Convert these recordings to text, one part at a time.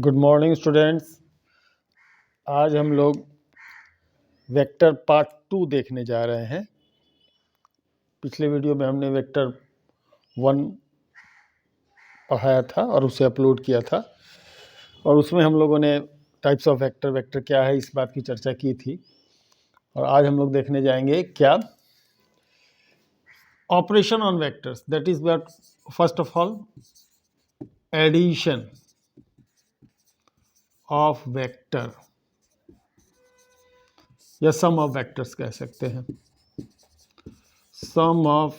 Good morning students. आज हम लोग वेक्टर पार्ट 2 देखने जा रहे हैं। पिछले वीडियो में हमने वेक्टर 1 पढ़ाया था और उसे अपलोड किया था, और उसमें हम लोगों ने टाइप्स ऑफ वेक्टर क्या है इस बात की चर्चा की थी। और आज हम लोग देखने जाएंगे क्या operation on vectors, that is what first of all addition of vector या सम ऑफ वेक्टर्स कह सकते हैं, सम ऑफ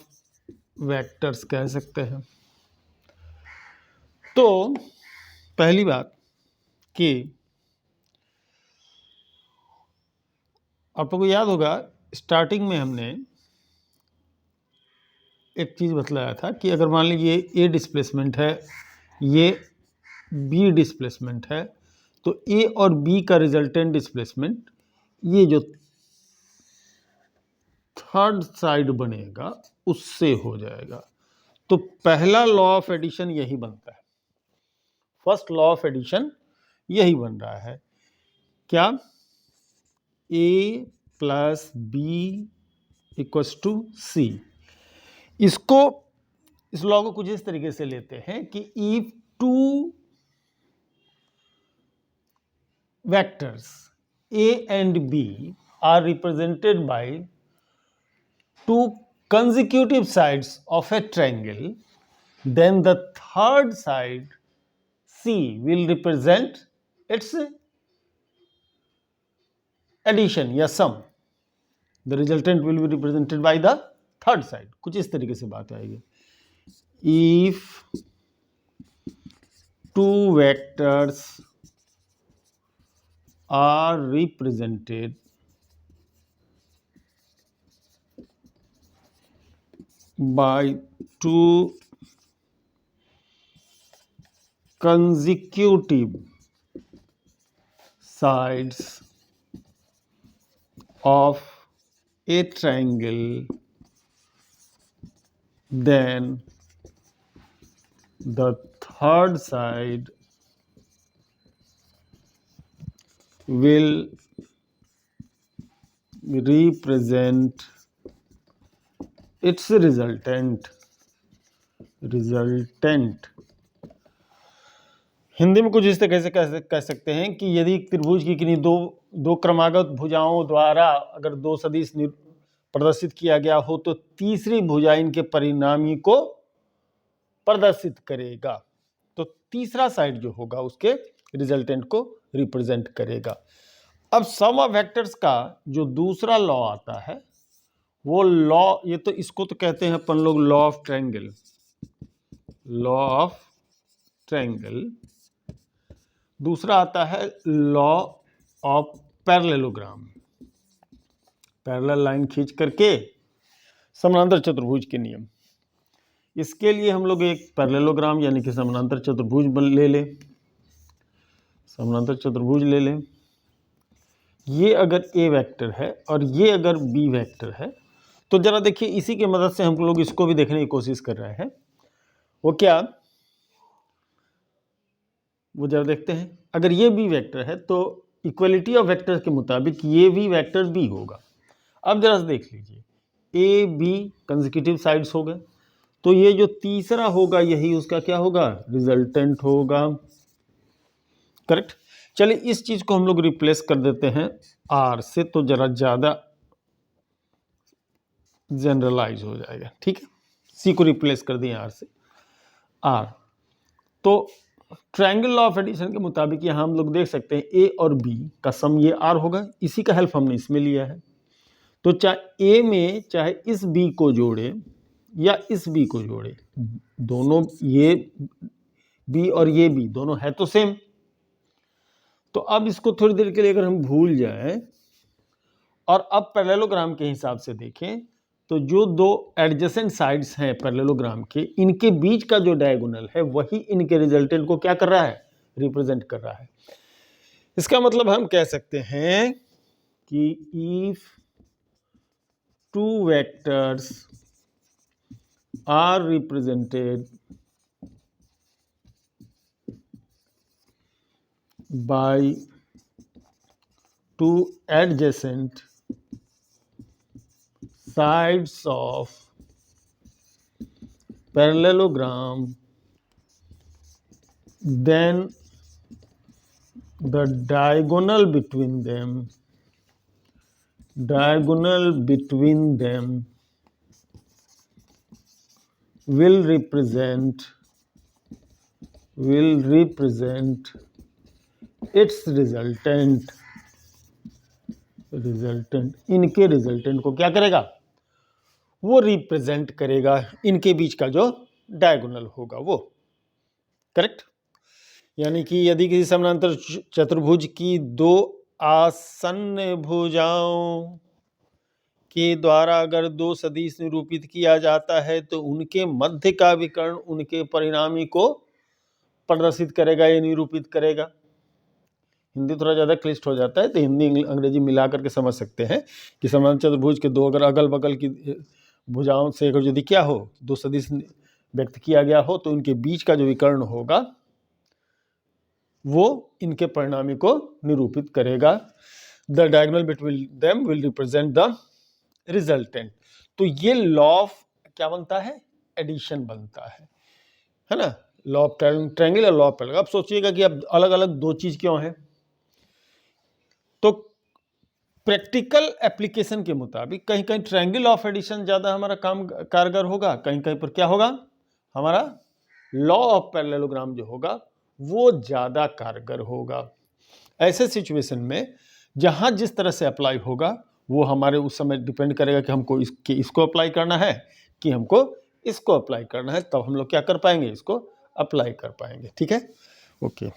वेक्टर्स कह सकते हैं। तो पहली बात कि आप लोगों को याद होगा स्टार्टिंग में हमने एक चीज़ बतलाया था कि अगर मान लीजिए ए डिस्प्लेसमेंट है, ये बी डिस्प्लेसमेंट है, तो ए और बी का रिजल्टेंट डिस्प्लेसमेंट ये जो थर्ड साइड बनेगा उससे हो जाएगा। तो पहला लॉ ऑफ एडिशन यही बनता है, फर्स्ट लॉ ऑफ एडिशन यही बन रहा है। क्या? ए प्लस बी इक्वल्स टू सी। इस लॉ को कुछ इस तरीके से लेते हैं कि if two vectors A and B are represented by two consecutive sides of a triangle, then the third side C will represent its addition या sum. The resultant will be represented by the third side. कुछ इस तरीके से बात आएगी। If two vectors are represented by two consecutive sides of a triangle, then the third side will represent its resultant। Hindi में कुछ इस तरह से कह सकते हैं कि यदि त्रिभुज की किन्हीं दो क्रमागत भुजाओं द्वारा अगर दो सदिश प्रदर्शित किया गया हो तो तीसरी भुजा इनके परिणामी को प्रदर्शित करेगा। तो तीसरा साइड जो होगा उसके रिजल्टेंट को रिप्रेजेंट करेगा। अब सम ऑफ वेक्टर्स का जो दूसरा लॉ आता है वो लॉ, ये तो इसको तो कहते हैं अपन लोग law of triangle. Law of triangle. दूसरा आता है law of parallelogram. Parallel line खींच करके समानांतर चतुर्भुज के नियम। इसके लिए हम लोग एक पैरेललोग्राम यानी कि समानांतर चतुर्भुज ले लें। समानांतर चतुर्भुज ले लें। ये अगर ए वेक्टर है और ये अगर बी वेक्टर है, तो जरा देखिए इसी की मदद से हम लोग इसको भी देखने की कोशिश कर रहे हैं। वो क्या, वो जरा देखते हैं। अगर ये बी वेक्टर है तो इक्वलिटी ऑफ वेक्टर के मुताबिक ये भी वेक्टर बी होगा। अब जरा देख लीजिए, ए बी कंसेक्यूटिव साइड्स हो गए, तो ये जो तीसरा होगा यही उसका क्या होगा, रिजल्टेंट होगा। करेक्ट। चलिए इस चीज को हम लोग रिप्लेस कर देते हैं आर से, तो जरा ज्यादा जनरलाइज हो जाएगा। ठीक है, सी को रिप्लेस कर दिए आर से, आर। तो ट्रायंगल लॉ ऑफ एडिशन के मुताबिक यहां हम लोग देख सकते हैं ए और बी का सम ये आर होगा। इसी का हेल्प हमने इसमें लिया है। तो चाहे ए में चाहे इस बी को जोड़े या इस बी को जोड़े, दोनों ये बी और ये बी दोनों है तो सेम। तो अब इसको थोड़ी देर के लिए अगर हम भूल जाएं और अब पैरेललोग्राम के हिसाब से देखें, तो जो दो एडजेसेंट साइड्स हैं पैरेललोग्राम के, इनके बीच का जो डायगोनल है वही इनके रिजल्टेंट को क्या कर रहा है, रिप्रेजेंट कर रहा है। इसका मतलब हम कह सकते हैं कि if two vectors are represented by two adjacent sides of parallelogram, then the diagonal between them will represent its resultant इनके रिजल्टेंट को क्या करेगा, वो रिप्रेजेंट करेगा इनके बीच का जो डायगोनल होगा वो। करेक्ट। यानी कि यदि किसी समानांतर चतुर्भुज की दो आसन्न भुजाओं के द्वारा अगर दो सदिश निरूपित किया जाता है तो उनके मध्य का विकर्ण उनके परिणामी को प्रदर्शित करेगा या निरूपित करेगा। हिंदी थोड़ा ज़्यादा क्लिष्ट हो जाता है तो हिंदी अंग्रेजी मिला करके समझ सकते हैं कि समानांतर चतुर्भुज के दो अगर अगल बगल की भुजाओं से अगर यदि क्या हो, दो सदिश व्यक्त किया गया हो तो उनके बीच का जो विकर्ण होगा वो इनके परिणामी को निरूपित करेगा। The diagonal between them will represent the resultant. तो ये लॉ ऑफ क्या बनता है, एडिशन बनता है ना, लॉ ऑफ ट्रायंगल और लॉ ऑफ पैरेलल। अब सोचिएगा कि अब अलग अलग दो चीज क्यों है, तो प्रैक्टिकल एप्लीकेशन के मुताबिक कहीं कहीं ट्रायंगल ऑफ एडिशन ज्यादा हमारा काम कारगर होगा, कहीं कहीं पर क्या होगा, हमारा लॉ ऑफ पैरेललोग्राम जो होगा वो ज्यादा कारगर होगा। ऐसे सिचुएशन में जहां जिस तरह से अप्लाई होगा वो हमारे उस समय डिपेंड करेगा कि हमको इसको अप्लाई करना है कि हमको इसको अप्लाई करना है, तब हम लोग क्या कर पाएंगे, इसको अप्लाई कर पाएंगे। ठीक है, ओके।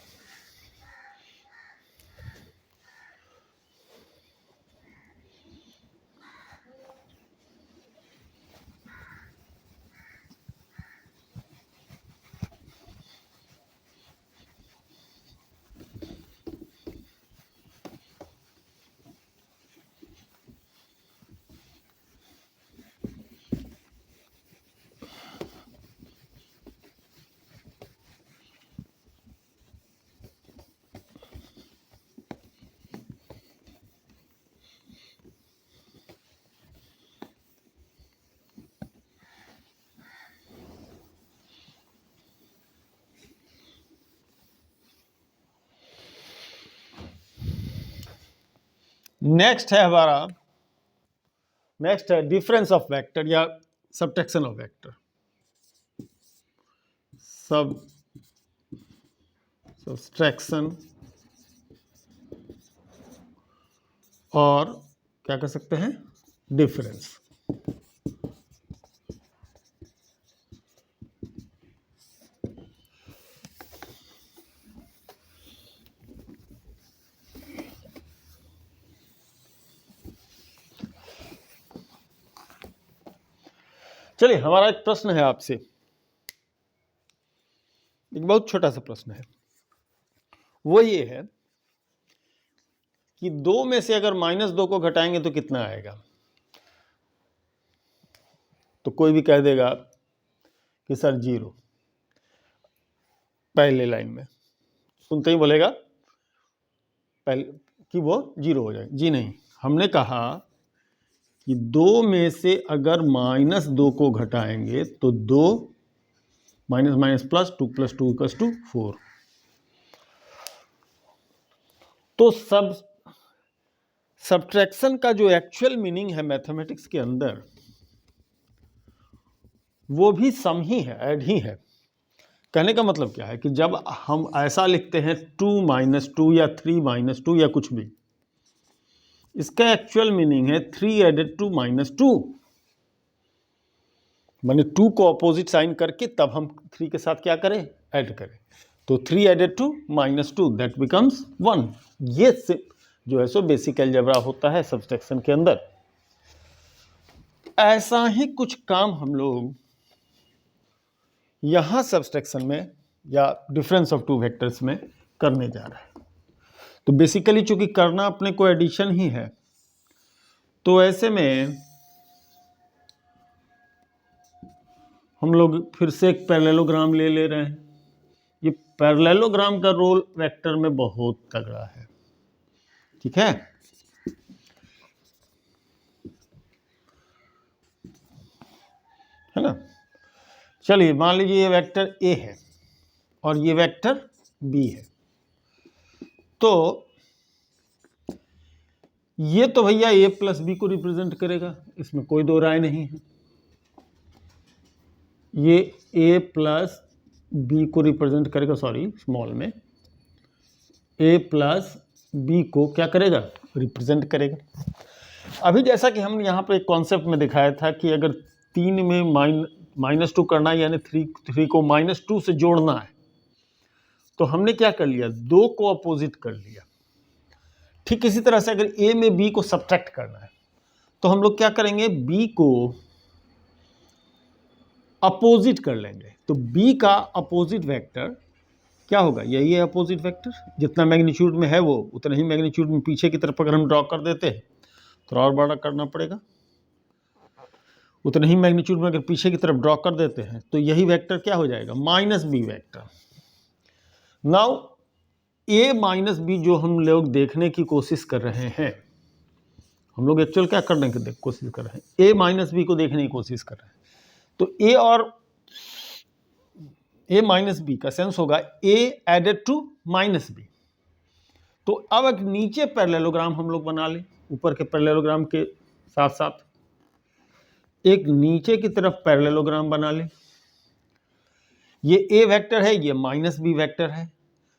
नेक्स्ट है डिफरेंस ऑफ वेक्टर या सबट्रैक्शन ऑफ वेक्टर। सब्सट्रैक्शन और क्या कह सकते हैं, डिफरेंस। चलिए, हमारा एक प्रश्न है आपसे, एक बहुत छोटा सा प्रश्न है। वो ये है कि 2 में से अगर -2 को घटाएंगे तो कितना आएगा। तो कोई भी कह देगा कि सर 0, पहले लाइन में सुनते ही बोलेगा पहले कि वो 0 हो जाए। जी नहीं, हमने कहा कि 2 में से अगर -2 को घटाएंगे तो 2 माइनस माइनस प्लस 2 + 2 = 4। तो सब्ट्रैक्शन का जो एक्चुअल मीनिंग है मैथमेटिक्स के अंदर वो भी सम ही है, ऐड ही है। कहने का मतलब क्या है कि जब हम ऐसा लिखते हैं 2 - 2 या 3 - 2 या कुछ भी, इसका एक्चुअल मीनिंग है 3 + 2 - 2, माने 2 को अपोजिट साइन करके तब हम 3 के साथ क्या करें, ऐड करें। तो 3 + 2 - 2 दैट बिकम्स 1। ये जो है सो बेसिक अलजेब्रा होता है सब्ट्रैक्शन के अंदर। ऐसा ही कुछ काम हम लोग यहां सब्ट्रैक्शन में या डिफरेंस ऑफ टू वेक्टर्स में करने जा रहे हैं। तो बेसिकली चूंकि करना अपने को एडिशन ही है, तो ऐसे में हम लोग फिर से एक पैरेललोग्राम ले रहे हैं। ये पैरेललोग्राम का रोल वेक्टर में बहुत तगड़ा है, ठीक है ना। चलिए मान लीजिए ये वेक्टर ए है और ये वेक्टर बी है, तो ये तो भैया ए प्लस बी को रिप्रेजेंट करेगा, इसमें कोई दो राय नहीं है। ये ए प्लस बी को रिप्रेजेंट करेगा, सॉरी स्मॉल में ए प्लस बी को क्या करेगा, रिप्रेजेंट करेगा। अभी जैसा कि हम यहाँ पर एक कॉन्सेप्ट में दिखाया था कि अगर 3 में -2 करना है, यानी 3 को -2 से जोड़ना है, तो हमने क्या कर लिया, 2 को अपोजिट कर लिया। ठीक इसी तरह से अगर ए में बी को सब्ट्रैक्ट करना है, तो हम लोग क्या करेंगे, बी को अपोजिट कर लेंगे। तो बी का अपोजिट वेक्टर क्या होगा, यही है अपोजिट वेक्टर। जितना मैग्नीट्यूड में है वो उतना ही मैग्नीट्यूड में पीछे की तरफ अगर हम ड्रॉ कर देते हैं, तो और बड़ा करना पड़ेगा, उतना ही मैग्नीट्यूड में अगर पीछे की तरफ ड्रॉ कर देते हैं, तो यही वेक्टर क्या हो जाएगा, -b vector. Now a minus B जो हम लोग देखने की कोशिश कर रहे हैं, हम लोग एक्चुअल क्या करने की कोशिश कर रहे हैं, a माइनस बी को देखने की कोशिश कर रहे हैं। तो a और a माइनस बी का सेंस होगा a added to minus B. तो अब एक नीचे पैरेललोग्राम हम लोग बना लें, ऊपर के पैरेललोग्राम के साथ साथ एक नीचे की तरफ पैरेललोग्राम बना लें। ये a वेक्टर है, ये -b वेक्टर है।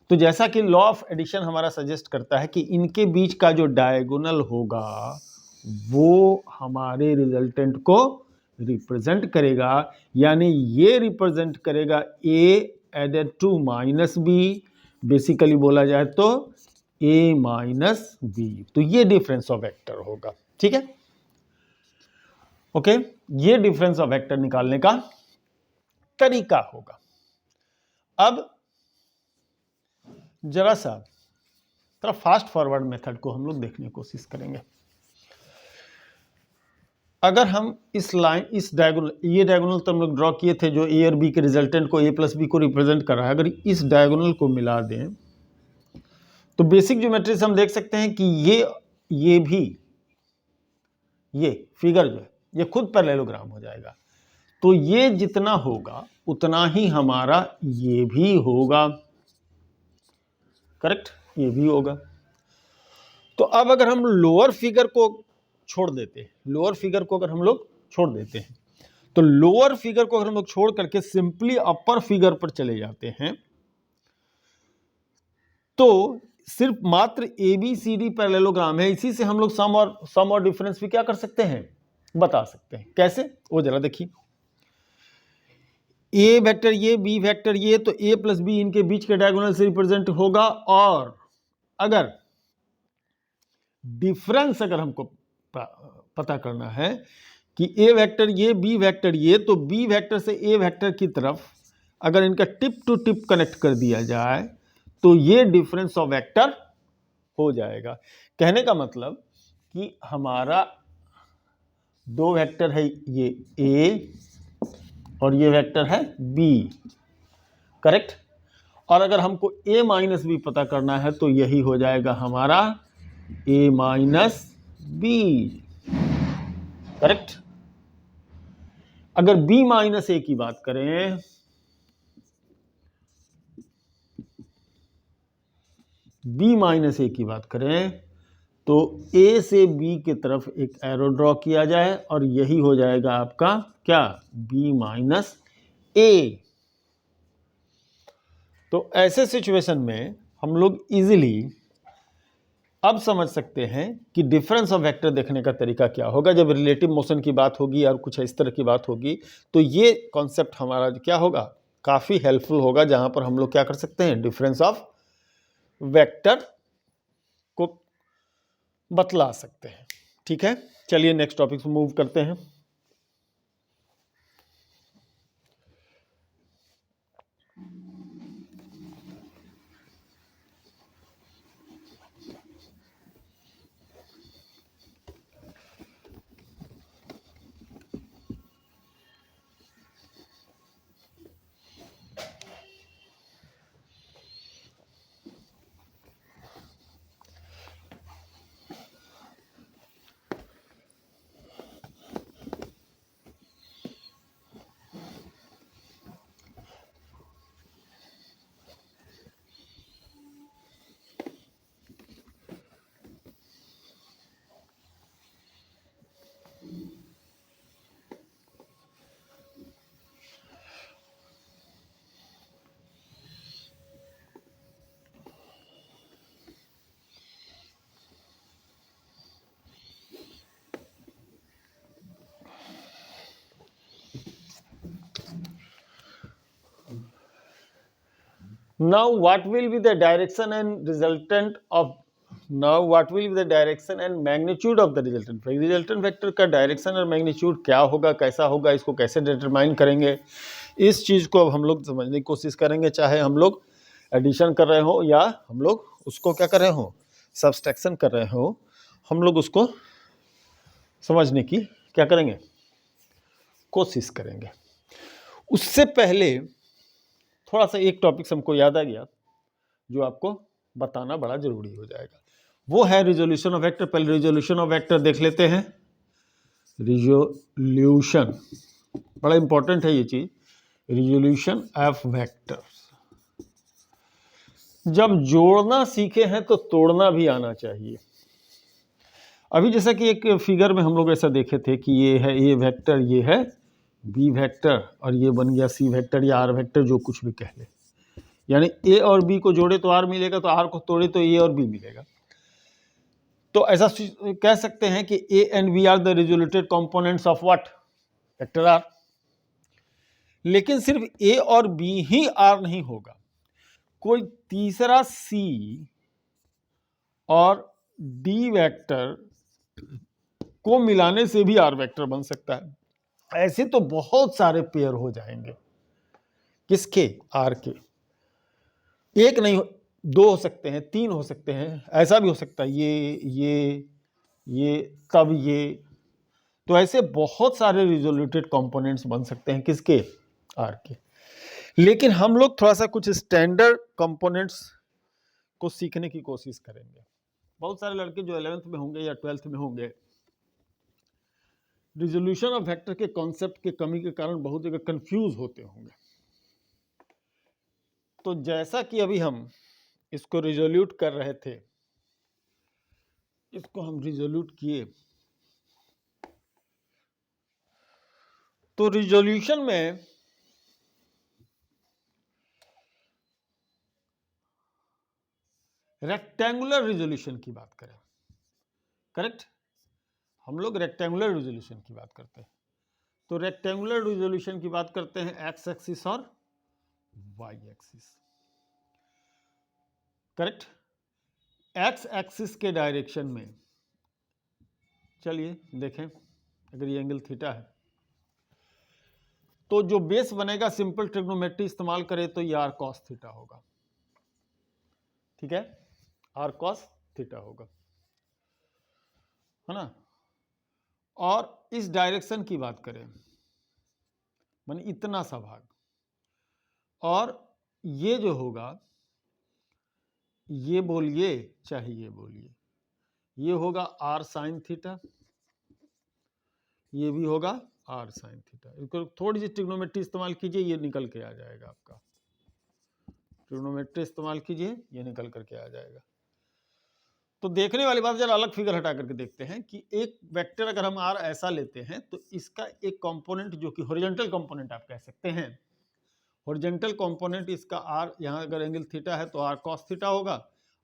तो जैसा कि लॉ ऑफ एडिशन हमारा सजेस्ट करता है कि इनके बीच का जो डायगोनल होगा वो हमारे रिजल्टेंट को रिप्रेजेंट करेगा, यानी ये रिप्रेजेंट करेगा a added to -b, basically बोला जाए तो a माइनस b। तो ये डिफरेंस ऑफ वेक्टर होगा, ठीक है, ओके। ये डिफरेंस ऑफ वेक्टर निकालने का तरीका होगा। अब जरा सा थोड़ा फास्ट फॉरवर्ड मेथड को हम लोग देखने की कोशिश करेंगे। अगर हम इस लाइन, इस डायगोनल, ये डायगोनल तो हम लोग ड्रॉ किए थे जो ए और बी के रिजल्टेंट को, ए प्लस बी को रिप्रेजेंट कर रहा है, अगर इस डायगोनल को मिला दें तो बेसिक ज्योमेट्री से हम देख सकते हैं कि ये भी, ये फिगर जो है ये खुद पैरेललोग्राम हो जाएगा। तो ये जितना होगा उतना ही हमारा ये भी होगा, करेक्ट, ये भी होगा। तो अब अगर हम लोअर फिगर को छोड़ देते हैं, लोअर फिगर को अगर हम लोग छोड़ देते हैं, तो लोअर फिगर को अगर हम लोग छोड़ करके सिंपली अपर फिगर पर चले जाते हैं, तो सिर्फ मात्र A B C D parallelogram है। इसी से हम लोग सम और डिफरेंस भी क्या कर सकते हैं, बता सकते हैं। कैसे, वो जरा देखिए, ए वेक्टर ये, बी वेक्टर ये, तो ए प्लस बी इनके बीच के डायगोनल से रिप्रेजेंट होगा। और अगर डिफरेंस अगर हमको पता करना है कि ए वेक्टर ये, बी वेक्टर ये, तो बी वेक्टर से ए वेक्टर की तरफ अगर इनका टिप टू टिप कनेक्ट कर दिया जाए तो ये डिफरेंस ऑफ वेक्टर हो जाएगा। कहने का मतलब कि हमारा दो वेक्टर है, ये ए और ये वेक्टर है बी, करेक्ट। और अगर हमको a माइनस बी पता करना है तो यही हो जाएगा हमारा a माइनस बी, करेक्ट। अगर b माइनस ए की बात करें, b माइनस ए की बात करें तो a से b की तरफ एक एरो ड्रॉ किया जाए और यही हो जाएगा आपका क्या, b माइनस ए। तो ऐसे सिचुएशन में हम लोग इजीली अब समझ सकते हैं कि डिफरेंस ऑफ वेक्टर देखने का तरीका क्या होगा। जब रिलेटिव मोशन की बात होगी और कुछ इस तरह की बात होगी तो ये कॉन्सेप्ट हमारा क्या होगा, काफ़ी हेल्पफुल होगा, जहां पर हम लोग क्या कर सकते हैं, डिफरेंस ऑफ वेक्टर को बतला सकते हैं। ठीक है, चलिए नेक्स्ट टॉपिक पे मूव करते हैं। now what will be the direction and resultant of now what will be the direction and magnitude of the resultant vector का डायरेक्शन और मैग्नीट्यूड क्या होगा, कैसा होगा, इसको कैसे डिटरमाइन करेंगे, इस चीज को अब हम लोग समझने की कोशिश करेंगे। चाहे हम लोग एडिशन कर रहे हो या हम लोग उसको क्या कर रहे हो, सब्सट्रैक्शन कर रहे हो, हम लोग उसको समझने की क्या करेंगे, कोशिश करेंगे। उससे पहले थोड़ा सा एक टॉपिक हमको याद आ गया जो आपको बताना बड़ा जरूरी हो जाएगा, वो है रिजोल्यूशन ऑफ वेक्टर। पहले रिजोल्यूशन ऑफ वेक्टर देख लेते हैं। रिजोल्यूशन बड़ा इंपॉर्टेंट है ये चीज, रिजोल्यूशन ऑफ वेक्टर। जब जोड़ना सीखे हैं तो तोड़ना भी आना चाहिए। अभी जैसा कि एक फिगर में हम लोग ऐसा देखे थे कि ये है ए वेक्टर, ये है बी वेक्टर, और ये बन गया सी वेक्टर या आर वेक्टर, जो कुछ भी कह ले। यानी ए और बी को जोड़े तो आर मिलेगा, तो आर को तोड़े तो ए और बी मिलेगा। तो ऐसा कह सकते हैं कि A and B are the resoluted components of what, vector R. लेकिन सिर्फ ए और बी ही आर नहीं होगा, कोई तीसरा सी और डी वेक्टर को मिलाने से भी आर वेक्टर बन सकता है। ऐसे तो बहुत सारे पेयर हो जाएंगे, किसके, आर के। एक नहीं, दो हो सकते हैं, तीन हो सकते हैं, ऐसा भी हो सकता है ये तब ये। तो ऐसे बहुत सारे रिजोल्यूटेड कंपोनेंट्स बन सकते हैं, किसके, आर के। लेकिन हम लोग थोड़ा सा कुछ स्टैंडर्ड कंपोनेंट्स को सीखने की कोशिश करेंगे। बहुत सारे लड़के जो 11th में होंगे या 12th में होंगे, रिजोल्यूशन ऑफ वेक्टर के कॉन्सेप्ट के कमी के कारण बहुत जगह कंफ्यूज होते होंगे। तो जैसा कि अभी हम इसको रिजोल्यूट कर रहे थे, इसको हम रिजोल्यूट किए, तो रिजोल्यूशन में रेक्टेंगुलर रिजोल्यूशन की बात करें, करेक्ट, हम लोग रेक्टेंगुलर रिजोल्यूशन की बात करते हैं। तो रेक्टेंगुलर रिजोल्यूशन की बात करते हैं एक्स एक्सिस और Y axis, correct. X axis के डायरेक्शन में चलिए देखें, अगर ये एंगल थीटा है तो जो बेस बनेगा सिंपल ट्रिग्नोमेट्री इस्तेमाल करें तो ये आर कॉस थीटा होगा, ठीक है, आर कॉस थीटा होगा, है ना। और इस डायरेक्शन की बात करें, माने इतना सा भाग, और ये जो होगा, ये बोलिए चाहे ये बोलिए, ये होगा आर साइन थीटा, ये भी होगा आर साइन थीटा। इसको थोड़ी सी ट्रिग्नोमेट्री इस्तेमाल कीजिए, ये निकल के आ जाएगा आपका। ट्रिग्नोमेट्री इस्तेमाल कीजिए, ये निकल करके आ जाएगा। तो देखने वाली बात, जरा अलग फिगर हटा करके देखते हैं कि एक वेक्टर अगर हम आर ऐसा लेते हैं तो इसका एक कंपोनेंट जो कि हॉरिजॉन्टल कंपोनेंट आप कह सकते हैं, हॉरिजॉन्टल कंपोनेंट इसका आर, यहाँ अगर एंगल थीटा है तो आर कॉस थीटा होगा,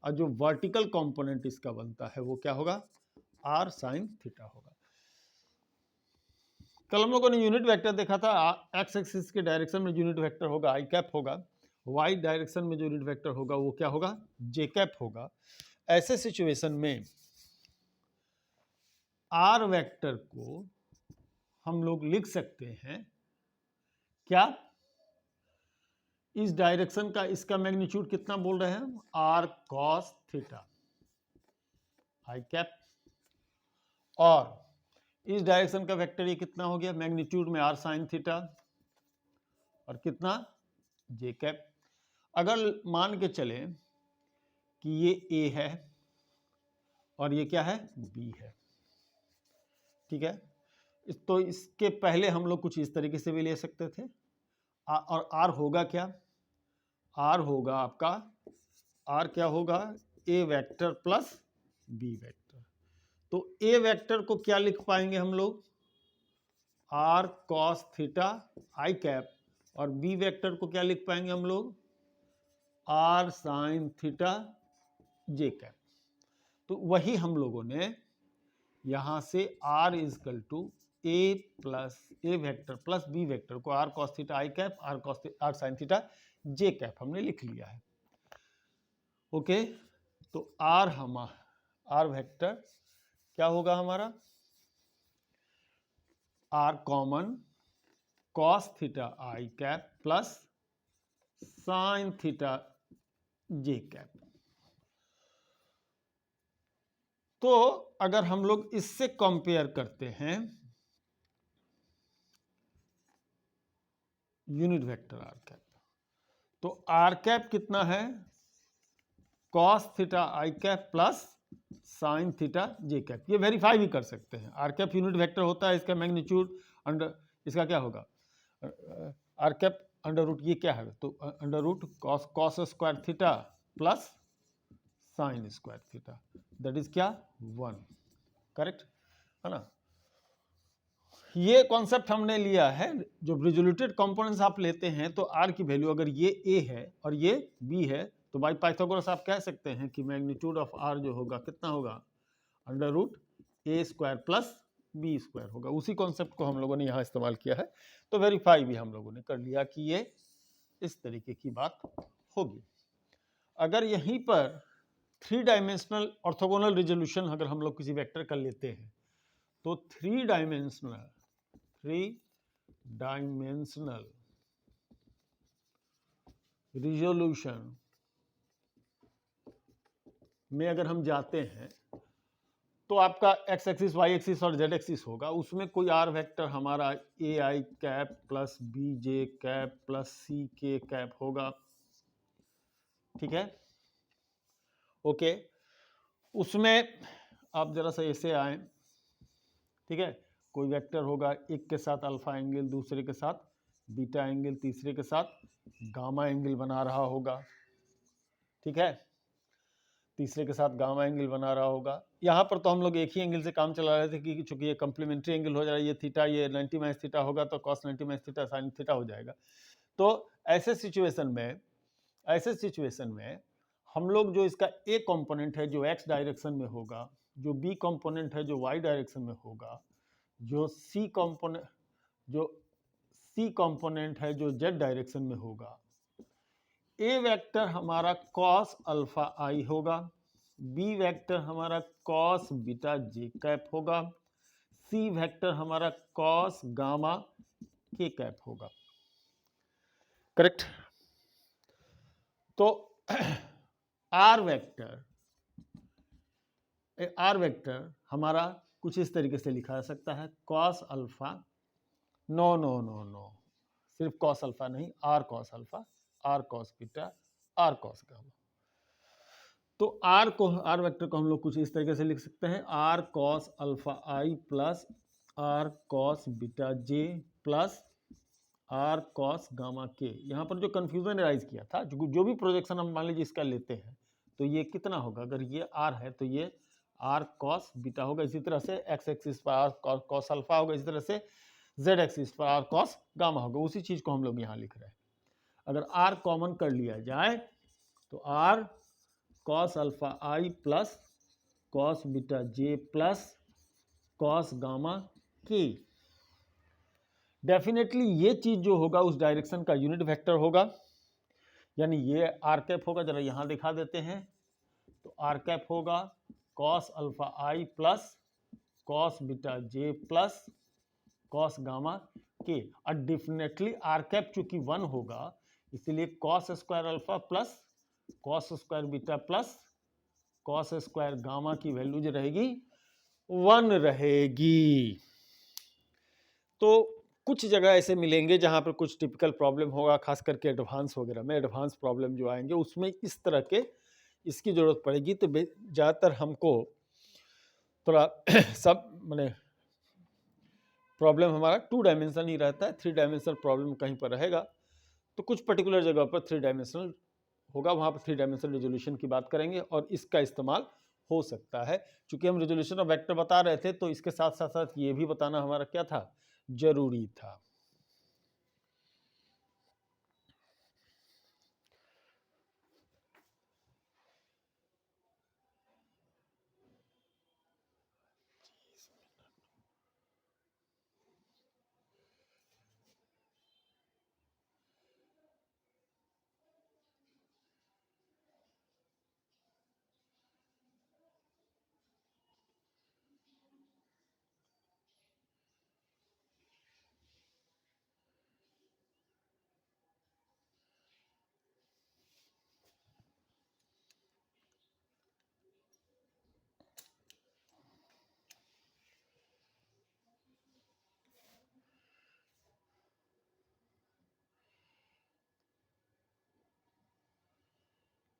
और जो वर्टिकल कंपोनेंट इसका बनता है वो क्या होगा, आर साइन थीटा होगा। कल हम लोगों ने यूनिट वेक्टर देखा था, एक्स एक्सिस के डायरेक्शन में यूनिट वेक्टर होगा आई कैप होगा, वाई डायरेक्शन में जो यूनिट वेक्टर होगा वो क्या होगा, जे कैप होगा। ऐसे सिचुएशन में आर वेक्टर को हम लोग लिख सकते हैं क्या, इस डायरेक्शन का इसका मैग्नीट्यूड कितना बोल रहे हैं हम, R cos theta I cap, और इस डायरेक्शन का वेक्टर ये कितना हो गया, मैग्नीट्यूड में आर साइन थीटा, और कितना, जे कैप। अगर मान के चले कि ये ए है और ये क्या है, बी है, ठीक है, तो इसके पहले हम लोग कुछ इस तरीके से भी ले सकते थे। और आर होगा क्या, आर होगा आपका, आर क्या होगा, A vector plus B vector. तो ए वेक्टर को क्या लिख पाएंगे हम लोग, R cos theta I cap, और बी वेक्टर को क्या लिख पाएंगे हम लोग, R sine theta J cap. तो वही हम लोगों ने यहां से R equal to A vector plus B vector को R cos theta I cap, R sine theta J cap हमने लिख लिया है। ओके, तो आर वेक्टर क्या होगा हमारा, R common cos theta I cap plus sine theta J cap. तो अगर हम लोग इससे कंपेयर करते हैं यूनिट वेक्टर आर कैप, तो आर कैप कितना है, cos theta I cap plus sine theta J cap. ये वेरीफाई भी कर सकते हैं, आर कैप यूनिट वेक्टर होता है, इसका मैग्नीट्यूड अंडर, इसका क्या होगा, आर कैप अंडर रूट, ये क्या है, तो under root cos square theta plus sine square theta, that is क्या 1, करेक्ट है ना। ये कॉन्सेप्ट हमने लिया है, जो रिजोल्यूटेड कंपोनेंट्स आप लेते हैं तो आर की वैल्यू अगर ये ए है और ये बी है, तो बाय पाइथागोरस आप कह सकते हैं कि मैग्नीट्यूड ऑफ आर जो होगा कितना होगा, अंडर रूट ए स्क्वायर प्लस बी स्क्वायर होगा। उसी कॉन्सेप्ट को हम लोगों ने यहाँ इस्तेमाल किया है, तो वेरीफाई भी हम लोगों ने कर लिया कि ये इस तरीके की बात होगी। अगर यहीं पर 3 डायमेंशनल ऑर्थोगोनल रिजोल्यूशन अगर हम लोग किसी वेक्टर का लेते हैं, तो 3 डायमेंशनल रिजोल्यूशन में अगर हम जाते हैं तो आपका एक्स एक्सिस, वाई एक्सिस और जेड एक्सिस होगा, उसमें कोई आर वेक्टर हमारा A I cap plus B J cap plus C K cap होगा, ठीक है, ओके। उसमें आप जरा सा ऐसे आए, ठीक है, कोई वेक्टर होगा, एक के साथ अल्फा एंगल, दूसरे के साथ बीटा एंगल, तीसरे के साथ गामा एंगल बना रहा होगा, ठीक है, तीसरे के साथ गामा एंगल बना रहा होगा। यहाँ पर तो हम लोग एक ही एंगल से काम चला रहे थे कि चूंकि ये कम्प्लीमेंट्री एंगल हो जा रहा है, ये थीटा, ये 90 माइनस थीटा होगा तो cos 90 minus theta sine theta हो जाएगा। तो ऐसे सिचुएशन में हम लोग जो इसका ए कंपोनेंट है जो एक्स डायरेक्शन में होगा, जो बी कंपोनेंट है जो वाई डायरेक्शन में होगा, जो सी कंपोनेंट है जो जेड डायरेक्शन में होगा, ए वेक्टर हमारा कॉस अल्फा आई होगा, बी वेक्टर हमारा कॉस बीटा जे कैप होगा, सी वेक्टर हमारा कॉस गामा के कैप होगा, करेक्ट। तो आर वेक्टर हमारा कुछ इस तरीके से लिखा जा सकता है, कॉस अल्फा, नो, सिर्फ कॉस अल्फा नहीं, R cos alpha, R cos beta, R cos gamma. तो आर वेक्टर को हम लोग कुछ इस तरीके से लिख सकते हैं, R cos alpha I plus R cos beta J plus R cos gamma K. यहाँ पर जो कंफ्यूजन राइज किया था, जो भी प्रोजेक्शन हम मान लीजिए इसका लेते हैं, तो ये कितना होगा, अगर ये आर है तो ये आर कॉस बीटा होगा, इसी तरह से एक्स एक्सिस पर आर कॉस अल्फा होगा, इसी तरह से जेड एक्सिस पर आर कॉस गामा होगा। उसी चीज को हम लोग यहाँ लिख रहे हैं। अगर आर कॉमन कर लिया जाए तो R cos alpha I plus cos beta J plus cos gamma K, definitely ये चीज जो होगा उस डायरेक्शन का यूनिट वेक्टर होगा, यानी ये आर कैप होगा, जरा यहां दिखा देते हैं, तो आर कैप होगा cos alpha I plus cos beta J plus cos gamma के। और डेफिनेटली आर कैप चूंकि 1 होगा, इसलिए cos square alpha plus cos square beta plus cos square gamma की वैल्यू जो रहेगी 1 रहेगी। तो कुछ जगह ऐसे मिलेंगे जहां पर कुछ टिपिकल प्रॉब्लम होगा, खास करके एडवांस वगैरह में, एडवांस प्रॉब्लम जो आएंगे उसमें इस तरह के इसकी जरूरत पड़ेगी। तो ज़्यादातर हमको थोड़ा सब माने प्रॉब्लम हमारा 2 डायमेंशनल ही रहता है, 3 डायमेंशनल प्रॉब्लम कहीं पर रहेगा, तो कुछ पर्टिकुलर जगह पर 3 डायमेंशनल होगा, वहाँ पर 3 डायमेंशनल रिजोल्यूशन की बात करेंगे और इसका इस्तेमाल हो सकता है। चूंकि हम रिजोल्यूशन ऑफ वेक्टर बता रहे थे, तो इसके साथ साथ ये भी बताना हमारा क्या था, जरूरी था।